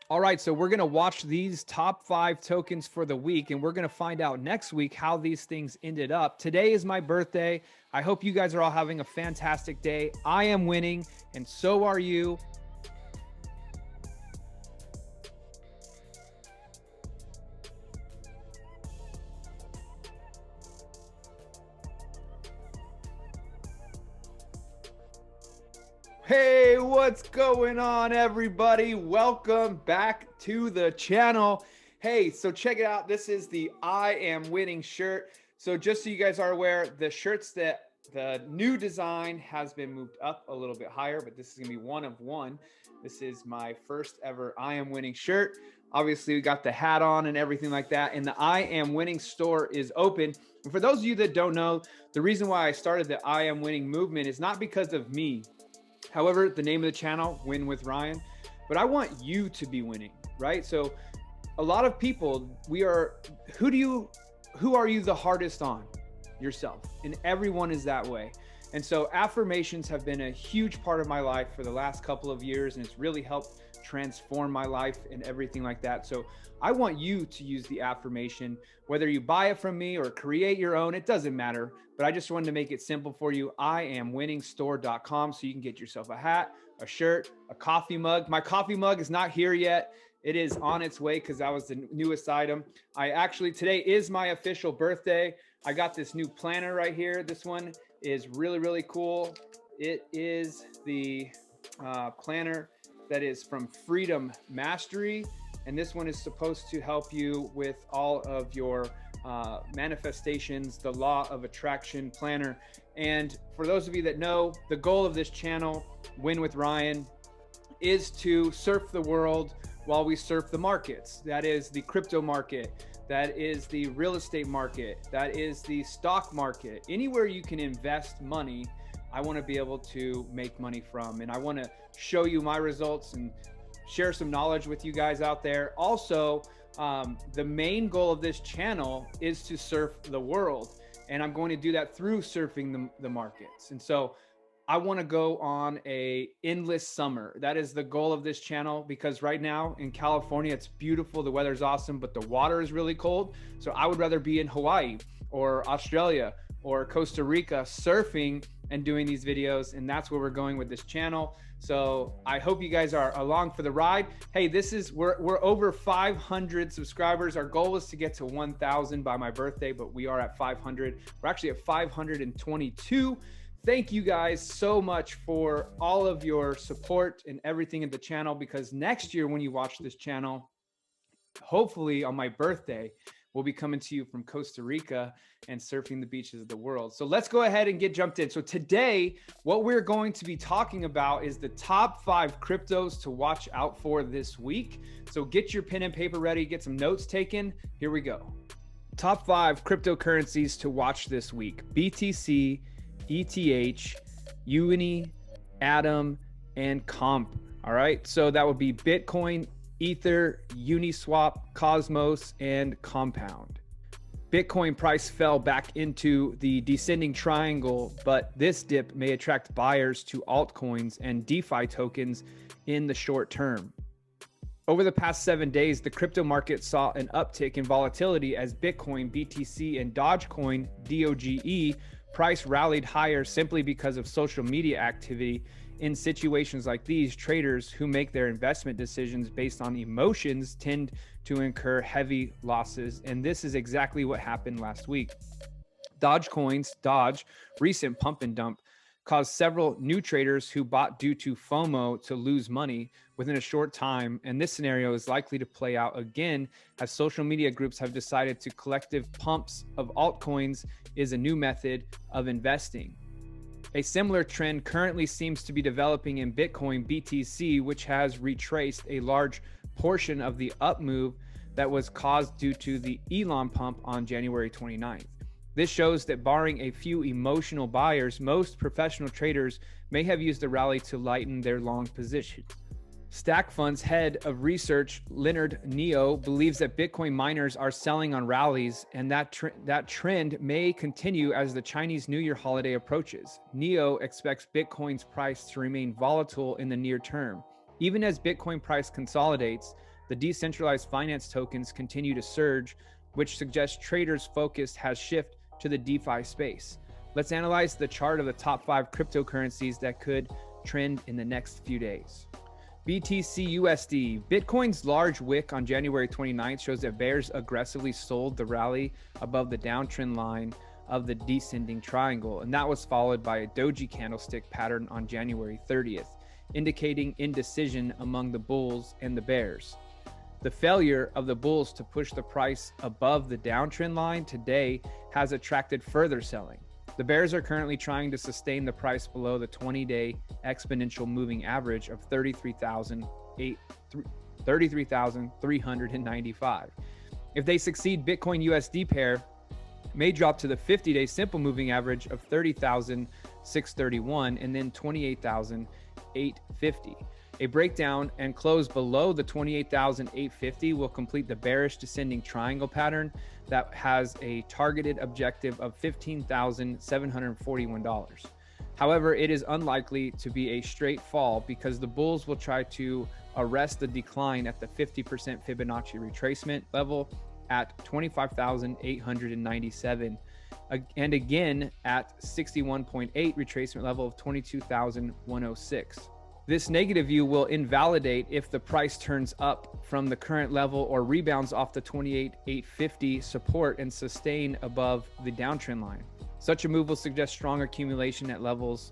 All right, so we're going to watch these top 5 tokens for the week, and we're going to find out next week how these things ended up. Today is my birthday. I hope you guys are all having a fantastic day. I am winning, and so are you. Hey, what's going on, everybody? Welcome back to the channel. Hey, so check it out. This is the I Am Winning shirt. So just so you guys are aware, the new design has been moved up a little bit higher, but this is gonna be one of one. This is my first ever I Am Winning shirt. Obviously, we got the hat on and everything like that, and the I Am Winning store is open. And for those of you that don't know, the reason why I started the I Am Winning movement is not because of me. However, the name of the channel, Win with Ryan, but I want you to be winning, right? So a lot of people, who are you the hardest on? Yourself. And everyone is that way. And so affirmations have been a huge part of my life for the last couple of years, and it's really helped transform my life and everything like that. So I want you to use the affirmation, whether you buy it from me or create your own, it doesn't matter. But I just wanted to make it simple for you. IamWinningStore.com, so you can get yourself a hat, a shirt, a coffee mug. My coffee mug is not here yet. It is on its way because that was the newest item. Today is my official birthday. I got this new planner right here. This one is really, really cool. It is the planner that is from Freedom Mastery. And this one is supposed to help you with all of your manifestations, the law of attraction planner. And for those of you that know, the goal of this channel, Win with Ryan, is to surf the world while we surf the markets. That is the crypto market. That is the real estate market. That is the stock market. Anywhere you can invest money, I want to be able to make money from. And I want to show you my results and share some knowledge with you guys out there. Also, the main goal of this channel is to surf the world. And I'm going to do that through surfing the markets. And so I want to go on a endless summer. That is the goal of this channel, because right now in California, it's beautiful. The weather's awesome, but the water is really cold. So I would rather be in Hawaii or Australia or Costa Rica surfing and doing these videos. And that's where we're going with this channel. So I hope you guys are along for the ride. Hey, we're over 500 subscribers. Our goal was to get to 1,000 by my birthday, but we are at 500. We're actually at 522. Thank you guys so much for all of your support and everything in the channel, because next year when you watch this channel, hopefully on my birthday, we'll be coming to you from Costa Rica and surfing the beaches of the world. So let's go ahead and get jumped in. So today, what we're going to be talking about is the top 5 cryptos to watch out for this week. So get your pen and paper ready, get some notes taken. Here we go. Top 5 cryptocurrencies to watch this week: BTC, ETH, Uni, Atom, and Comp. All right, so that would be Bitcoin, Ether, Uniswap, Cosmos, and Compound. Bitcoin price fell back into the descending triangle, but this dip may attract buyers to altcoins and DeFi tokens in the short term. Over the past 7 days, the crypto market saw an uptick in volatility as Bitcoin, BTC, and Dogecoin, DOGE, price rallied higher simply because of social media activity. In situations like these, traders who make their investment decisions based on emotions tend to incur heavy losses, and this is exactly what happened last week. Dogecoin's recent pump and dump caused several new traders who bought due to FOMO to lose money within a short time, and this scenario is likely to play out again as social media groups have decided to collective pumps of altcoins is a new method of investing. A similar trend currently seems to be developing in Bitcoin BTC, which has retraced a large portion of the up move that was caused due to the Elon pump on January 29th. This shows that barring a few emotional buyers, most professional traders may have used the rally to lighten their long positions. Stack Fund's head of research, Leonard Neo, believes that Bitcoin miners are selling on rallies, and that trend may continue as the Chinese New Year holiday approaches. Neo expects Bitcoin's price to remain volatile in the near term. Even as Bitcoin price consolidates, The decentralized finance tokens continue to surge, which suggests traders' focus has shifted to the DeFi space. Let's analyze the chart of the top 5 cryptocurrencies that could trend in the next few days. BTC USD. Bitcoin's large wick on January 29th shows that bears aggressively sold the rally above the downtrend line of the descending triangle, and that was followed by a doji candlestick pattern on January 30th, indicating indecision among the bulls and the bears. The failure of the bulls to push the price above the downtrend line today has attracted further selling. The bears are currently trying to sustain the price below the 20-day exponential moving average of 33,395. If they succeed, Bitcoin USD pair may drop to the 50-day simple moving average of 30,631 and then 28,850. A breakdown and close below the 28,850 will complete the bearish descending triangle pattern that has a targeted objective of $15,741. However, it is unlikely to be a straight fall because the bulls will try to arrest the decline at the 50% Fibonacci retracement level at 25,897 and again at 61.8 retracement level of 22,106. This negative view will invalidate if the price turns up from the current level or rebounds off the 28,850 support and sustain above the downtrend line. Such a move will suggest strong accumulation at levels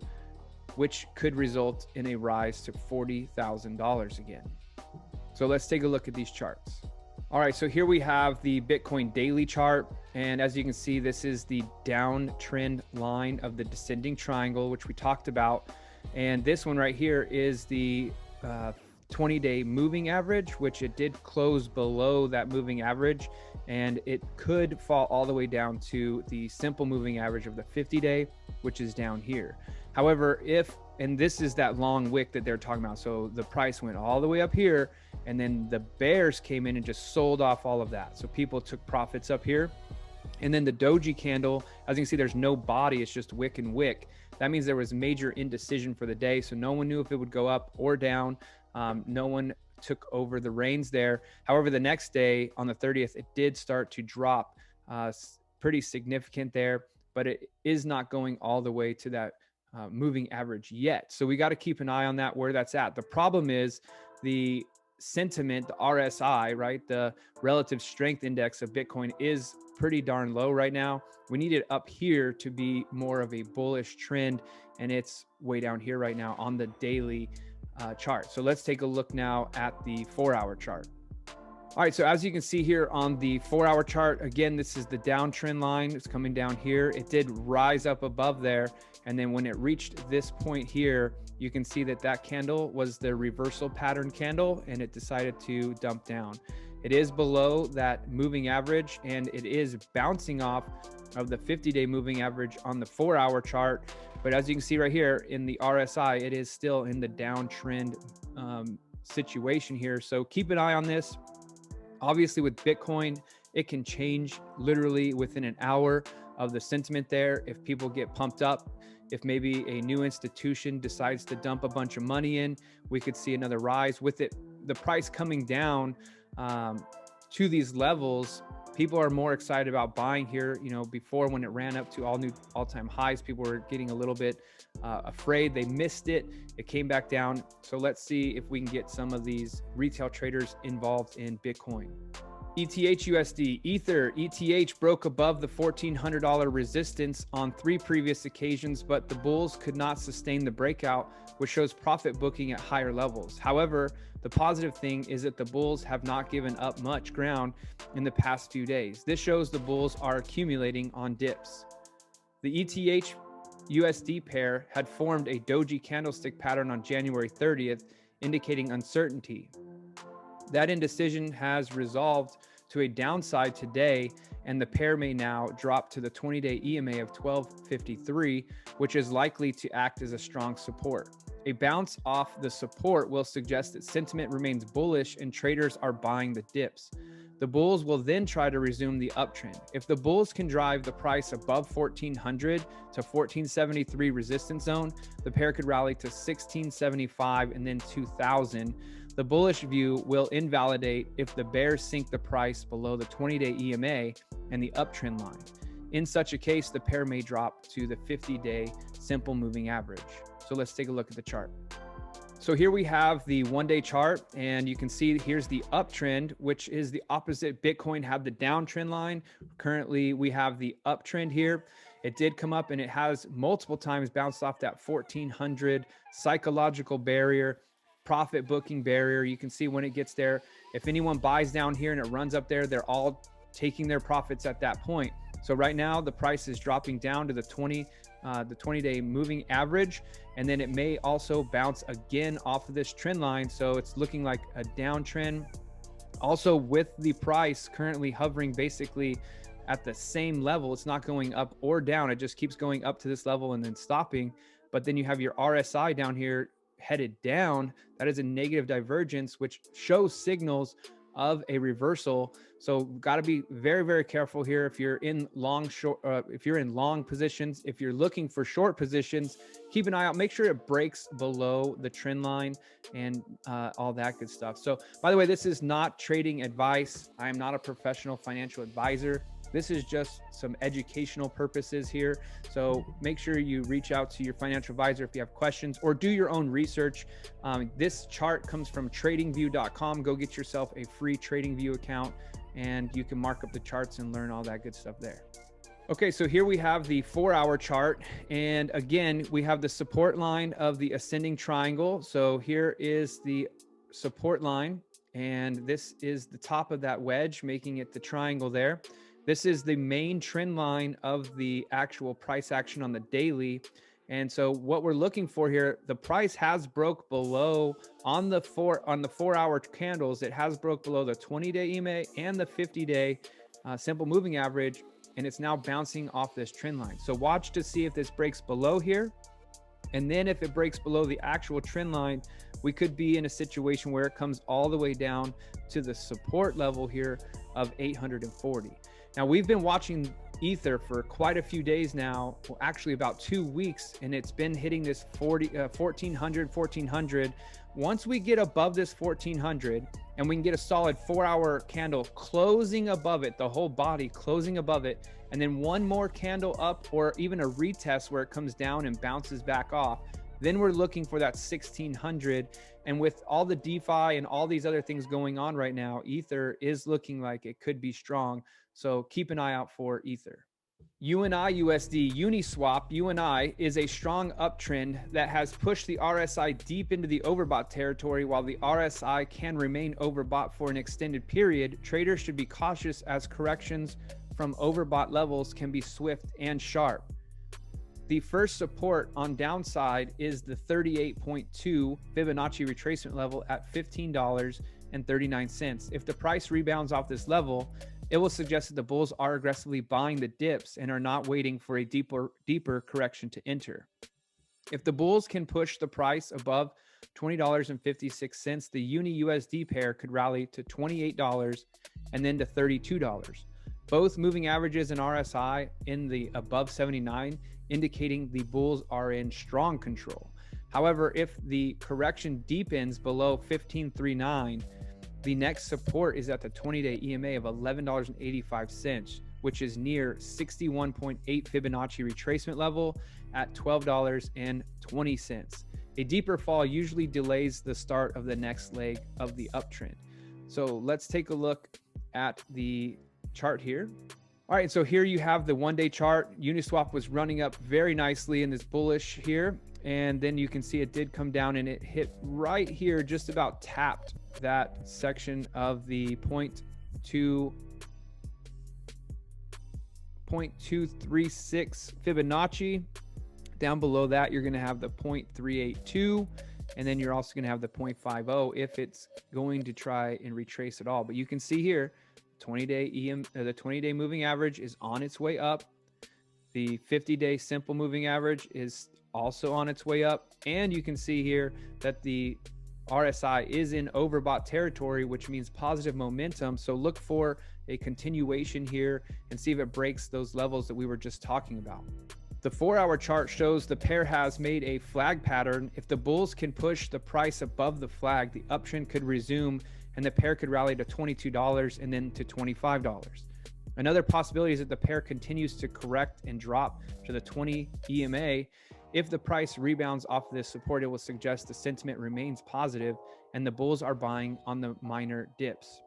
which could result in a rise to $40,000 again. So let's take a look at these charts. All right, so here we have the Bitcoin daily chart. And as you can see, this is the downtrend line of the descending triangle, which we talked about. And this one right here is the 20-day moving average, which it did close below that moving average, and it could fall all the way down to the simple moving average of the 50-day, which is down here. However, and this is that long wick that they're talking about. So the price went all the way up here, and then the bears came in and just sold off all of that. So people took profits up here. And then the doji candle, as you can see, there's no body, it's just wick and wick. That means there was major indecision for the day. So no one knew if it would go up or down. No one took over the reins there. However, the next day on the 30th, it did start to drop pretty significant there, but it is not going all the way to that moving average yet. So we got to keep an eye on that, where that's at. The problem is the sentiment, the RSI, right? The relative strength index of Bitcoin is pretty darn low right now. We need it up here to be more of a bullish trend, and it's way down here right now on the daily chart. So let's take a look now at the 4-hour chart. All right, so as you can see here on the 4-hour chart, again, this is the downtrend line. It's coming down here. It did rise up above there, and then when it reached this point here, you can see that that candle was the reversal pattern candle, and it decided to dump down. It is below that moving average, and it is bouncing off of the 50-day moving average on the 4-hour chart. But as you can see right here in the RSI, it is still in the downtrend situation here. So keep an eye on this. Obviously with Bitcoin, it can change literally within an hour of the sentiment there. If people get pumped up, if maybe a new institution decides to dump a bunch of money in, we could see another rise. With it, the price coming down to these levels, people are more excited about buying here. You know, before, when it ran up to all-time highs, people were getting a little bit afraid. They missed it. It came back down. So let's see if we can get some of these retail traders involved in Bitcoin. ETH USD. ETH broke above the $1,400 resistance on 3 previous occasions, but the bulls could not sustain the breakout, which shows profit booking at higher levels. However, the positive thing is that the bulls have not given up much ground in the past few days. This shows the bulls are accumulating on dips. The ETH USD pair had formed a doji candlestick pattern on January 30th, indicating uncertainty. That indecision has resolved to a downside today, and the pair may now drop to the 20-day EMA of 1253, which is likely to act as a strong support. A bounce off the support will suggest that sentiment remains bullish and traders are buying the dips. The bulls will then try to resume the uptrend. If the bulls can drive the price above 1400 to 1473 resistance zone, the pair could rally to 1675 and then 2000, The bullish view will invalidate if the bears sink the price below the 20-day EMA and the uptrend line. In such a case, the pair may drop to the 50-day simple moving average. So let's take a look at the chart. So here we have the one-day chart, and you can see here's the uptrend, which is the opposite. Bitcoin had the downtrend line. Currently, we have the uptrend here. It did come up and it has multiple times bounced off that 1400 psychological barrier, profit booking barrier. You can see when it gets there, if anyone buys down here and it runs up there, they're all taking their profits at that point. So right now the price is dropping down to the 20-day moving average, and then it may also bounce again off of this trend line. So it's looking like a downtrend. Also, with the price currently hovering basically at the same level, it's not going up or down. It just keeps going up to this level and then stopping. But then you have your RSI down here headed down. That is a negative divergence, which shows signals of a reversal. So got to be very, very careful here. If you're in long positions, if you're looking for short positions, keep an eye out, make sure it breaks below the trend line and all that good stuff. So by the way, this is not trading advice. I am not a professional financial advisor. This is just some educational purposes here. So make sure you reach out to your financial advisor if you have questions, or do your own research. This chart comes from tradingview.com. Go get yourself a free TradingView account and you can mark up the charts and learn all that good stuff there. Okay, so here we have the 4-hour chart. And again, we have the support line of the ascending triangle. So here is the support line, and this is the top of that wedge, making it the triangle there. This is the main trend line of the actual price action on the daily. And so what we're looking for here, the price has broke below on the 4-hour candles. It has broke below the 20-day EMA and the 50-day simple moving average, and it's now bouncing off this trend line. So watch to see if this breaks below here. And then if it breaks below the actual trend line, we could be in a situation where it comes all the way down to the support level here of 840. Now, we've been watching Ether for quite a few days now, well, actually about 2 weeks, and it's been hitting this 1400. Once we get above this 1400 and we can get a solid 4-hour candle closing above it, the whole body closing above it, and then one more candle up or even a retest where it comes down and bounces back off, then we're looking for that 1600. And with all the DeFi and all these other things going on right now, Ether is looking like it could be strong. So keep an eye out for Ether. UNI/USD, Uniswap, UNI is a strong uptrend that has pushed the RSI deep into the overbought territory. While the RSI can remain overbought for an extended period, traders should be cautious as corrections from overbought levels can be swift and sharp. The first support on downside is the 38.2 Fibonacci retracement level at $15.39. If the price rebounds off this level, it will suggest that the bulls are aggressively buying the dips and are not waiting for a deeper correction to enter. If the bulls can push the price above $20.56, the Uni-USD pair could rally to $28 and then to $32. Both moving averages and RSI in the above 79, indicating the bulls are in strong control. However, if the correction deepens below 15.39, the next support is at the 20-day EMA of $11.85, which is near 61.8 Fibonacci retracement level at $12.20. A deeper fall usually delays the start of the next leg of the uptrend. So let's take a look at the chart here. All right, so here you have the one-day chart. Uniswap was running up very nicely in this bullish here, and then you can see it did come down and it hit right here, just about tapped that section of the 0.236 Fibonacci. Down below that, you're going to have the 0.382, and then you're also going to have the 0.50 if it's going to try and retrace at all. But you can see here, the 20-day moving average is on its way up. The 50-day simple moving average is also on its way up. And you can see here that the RSI is in overbought territory, which means positive momentum. So look for a continuation here and see if it breaks those levels that we were just talking about. The 4-hour chart shows the pair has made a flag pattern. If the bulls can push the price above the flag, the uptrend could resume and the pair could rally to $22 and then to $25. Another possibility is that the pair continues to correct and drop to the 20 EMA. If the price rebounds off of this support, it will suggest the sentiment remains positive and the bulls are buying on the minor dips.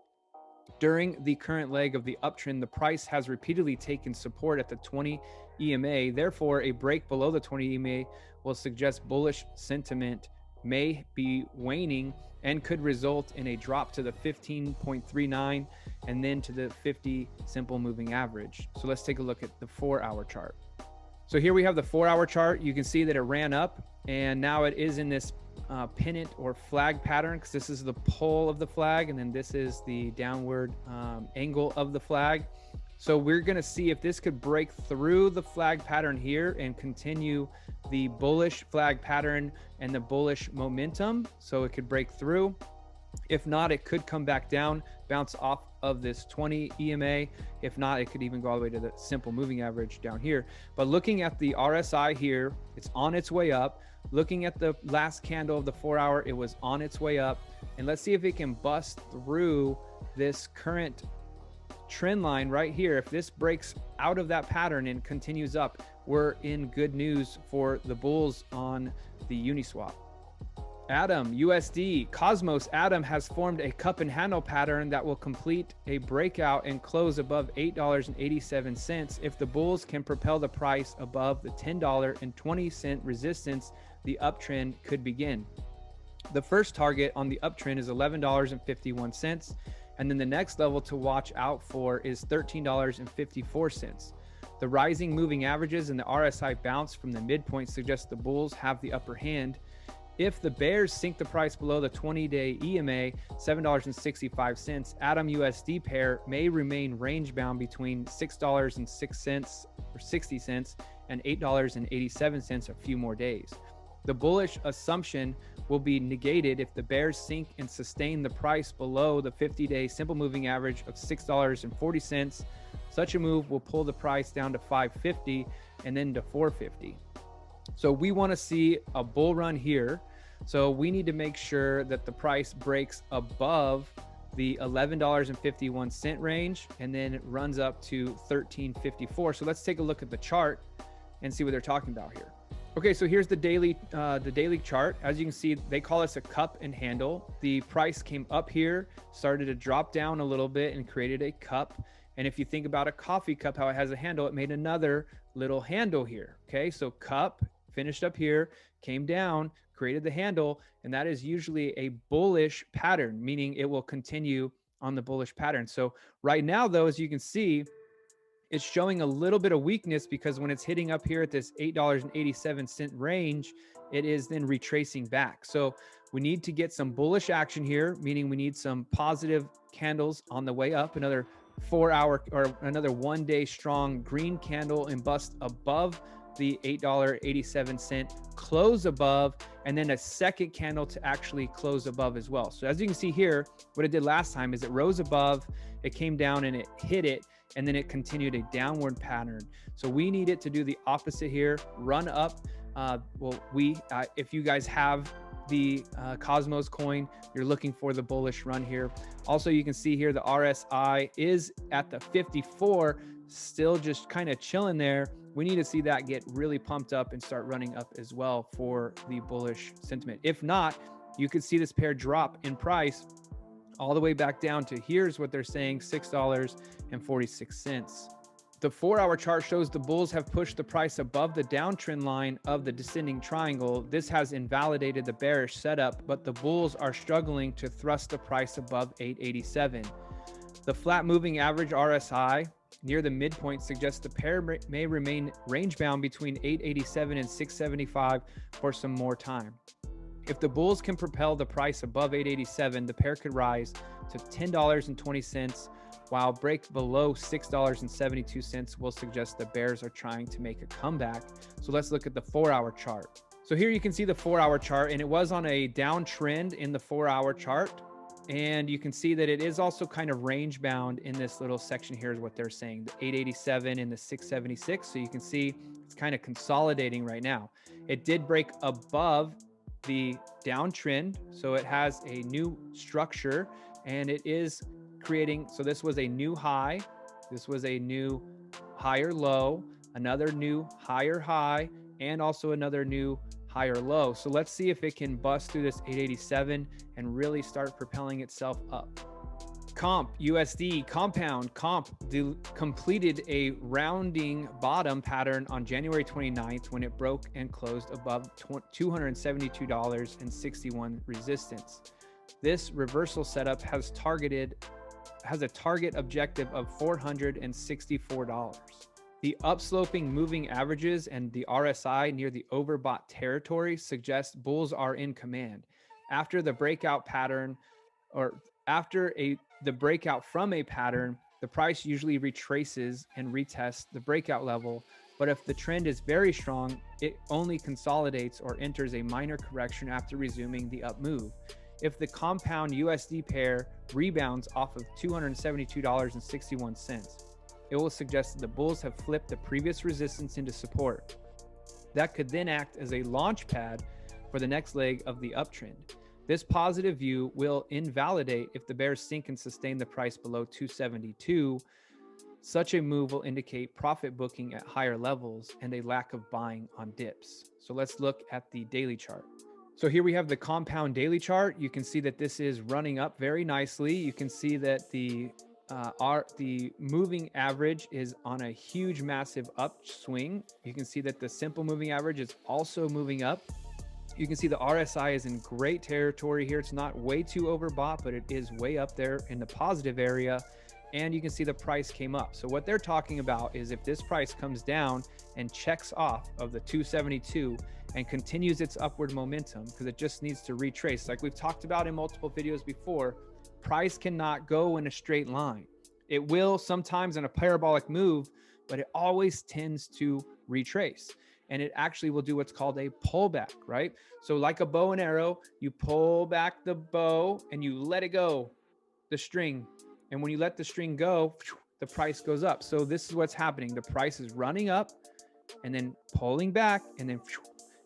During the current leg of the uptrend, the price has repeatedly taken support at the 20 EMA. Therefore, a break below the 20 EMA will suggest bullish sentiment may be waning and could result in a drop to the 15.39 and then to the 50 simple moving average. So let's take a look at the 4-hour chart. So here we have the 4-hour chart. You can see that it ran up and now it is in this pennant or flag pattern, because this is the pull of the flag and then this is the downward angle of the flag. So we're going to see if this could break through the flag pattern here and continue the bullish flag pattern and the bullish momentum. So it could break through. If not, it could come back down, bounce off of this 20 EMA. If not, it could even go all the way to the simple moving average down here. But looking at the RSI here, it's on its way up. Looking at the last candle of the 4-hour, it was on its way up. And let's see if it can bust through this current trend line right here. If this breaks out of that pattern and continues up, we're in good news for the bulls on the Uniswap. Atom USD Cosmos Atom has formed a cup and handle pattern that will complete a breakout and close above $8.87. If the bulls can propel the price above the $10.20 resistance, the uptrend could begin. The first target on the uptrend is $11.51, and then the next level to watch out for is $13.54. The rising moving averages and the RSI bounce from the midpoint suggest the bulls have the upper hand. If the bears sink the price below the 20-day EMA, $7.65, Atom USD pair may remain range bound between $6.06 or 60 cents and $8.87 a few more days. The bullish assumption will be negated if the bears sink and sustain the price below the 50-day simple moving average of $6.40. Such a move will pull the price down to $5.50 and then to $4.50. So we want to see a bull run here. So we need to make sure that the price breaks above the $11.51 range and then it runs up to $13.54. So let's take a look at the chart and see what they're talking about here. Okay, so here's the daily chart. As you can see, they call this a cup and handle. The price came up here, started to drop down a little bit and created a cup. And if you think about a coffee cup, how it has a handle, it made another little handle here. Okay, so cup finished up here, came down, created the handle, and that is usually a bullish pattern, meaning it will continue on the bullish pattern. So right now, though, as you can see, it's showing a little bit of weakness because when it's hitting up here at this $8.87 range, it is then retracing back. So we need to get some bullish action here, meaning we need some positive candles on the way up, another 4-hour or another 1-day strong green candle and bust above the $8.87, close above, and then a second candle to actually close above as well. So as you can see here, what it did last time is it rose above, it came down and it hit it, and then it continued a downward pattern. So we need it to do the opposite here, run up. If you guys have the Cosmos coin, you're looking for the bullish run here. Also, you can see here the RSI is at the 54, still just kind of chilling there. We need to see that get really pumped up and start running up as well for the bullish sentiment. If not, you could see this pair drop in price all the way back down to, here's what they're saying, $6.46. The 4-hour chart shows the bulls have pushed the price above the downtrend line of the descending triangle. This has invalidated the bearish setup, but the bulls are struggling to thrust the price above 887. The flat moving average RSI near the midpoint suggests the pair may remain range bound between 887 and 675 for some more time. If the bulls can propel the price above 887, the pair could rise to $10.20, while break below $6.72 will suggest the bears are trying to make a comeback. So let's look at the 4-hour chart. So here you can see the 4-hour chart, and it was on a downtrend in the 4-hour chart. And you can see that it is also kind of range bound in this little section here is what they're saying, the 887 and the 676. So you can see it's kind of consolidating right now. It did break above the downtrend. So it has a new structure and it is creating. So this was a new high. This was a new higher low, another new higher high, and also another new higher low. So let's see if it can bust through this 887 and really start propelling itself up. Comp USD compound comp completed a rounding bottom pattern on January 29th when it broke and closed above $272.61 resistance. This reversal setup has a target objective of $464. The upsloping moving averages and the RSI near the overbought territory suggest bulls are in command. After the breakout pattern, or after the breakout from a pattern, the price usually retraces and retests the breakout level. But if the trend is very strong, it only consolidates or enters a minor correction after resuming the up move. If the compound USD pair rebounds off of $272.61, it will suggest that the bulls have flipped the previous resistance into support. That could then act as a launch pad for the next leg of the uptrend. This positive view will invalidate if the bears sink and sustain the price below 272. Such a move will indicate profit booking at higher levels and a lack of buying on dips. So let's look at the daily chart. So here we have the compound daily chart. You can see that this is running up very nicely. You can see that the moving average is on a huge, massive upswing. You can see that the simple moving average is also moving up. You can see the RSI is in great territory here. It's not way too overbought, but it is way up there in the positive area. And you can see the price came up. So what they're talking about is if this price comes down and checks off of the 272 and continues its upward momentum, because it just needs to retrace. Like we've talked about in multiple videos before, price cannot go in a straight line. It will sometimes in a parabolic move, but it always tends to retrace. And it actually will do what's called a pullback, right? So like a bow and arrow, you pull back the bow and you let it go, the string. And when you let the string go, the price goes up. So this is what's happening. The price is running up and then pulling back and then,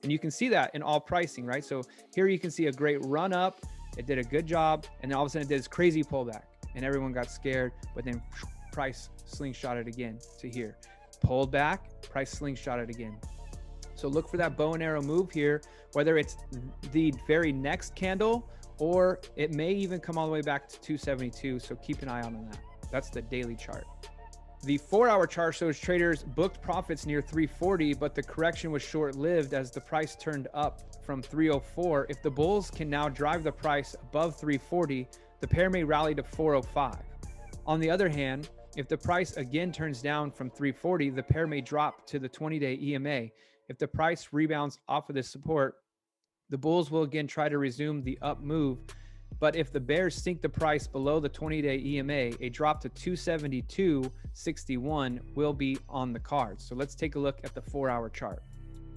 and you can see that in all pricing, right? So here you can see a great run up. It did a good job. And then all of a sudden it did this crazy pullback and everyone got scared, but then price slingshotted again to here. Pulled back, price slingshotted again. So look for that bow and arrow move here, whether it's the very next candle or it may even come all the way back to 272. So keep an eye out on that. That's the daily chart. The 4-hour chart shows traders booked profits near 340, but the correction was short-lived as the price turned up from 304. If the bulls can now drive the price above 340, the pair may rally to 405. On the other hand, if the price again turns down from 340, the pair may drop to the 20-day EMA. If the price rebounds off of this support, the bulls will again try to resume the up move. But if the bears sink the price below the 20-day EMA, a drop to 272.61 will be on the cards. So let's take a look at the 4-hour chart.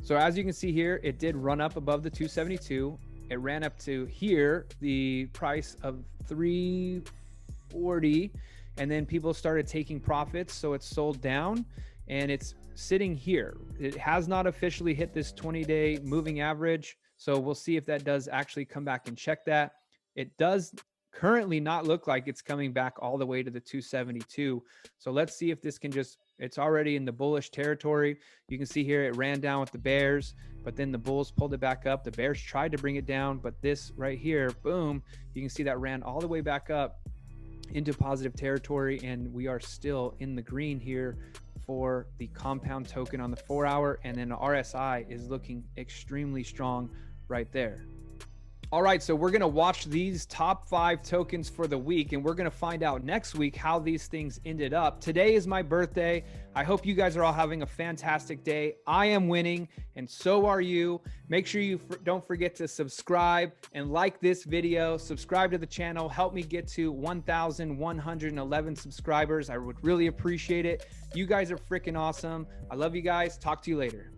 So as you can see here, it did run up above the 272. It ran up to here, the price of 340, and then people started taking profits. So it's sold down and it's sitting here. It has not officially hit this 20-day moving average. So we'll see if that does actually come back and check that. It does currently not look like it's coming back all the way to the 272. So let's see if this can just, it's already in the bullish territory. You can see here it ran down with the bears, but then the bulls pulled it back up. The bears tried to bring it down, but this right here, boom, you can see that ran all the way back up into positive territory. And we are still in the green here for the compound token on the 4-hour, and then the RSI is looking extremely strong right there. All right, so we're gonna watch these top 5 tokens for the week, and we're gonna find out next week how these things ended up. Today is my birthday. I hope you guys are all having a fantastic day. I am winning, and so are you. Make sure you don't forget to subscribe and like this video. Subscribe to the channel. Help me get to 1,111 subscribers. I would really appreciate it. You guys are freaking awesome. I love you guys. Talk to you later.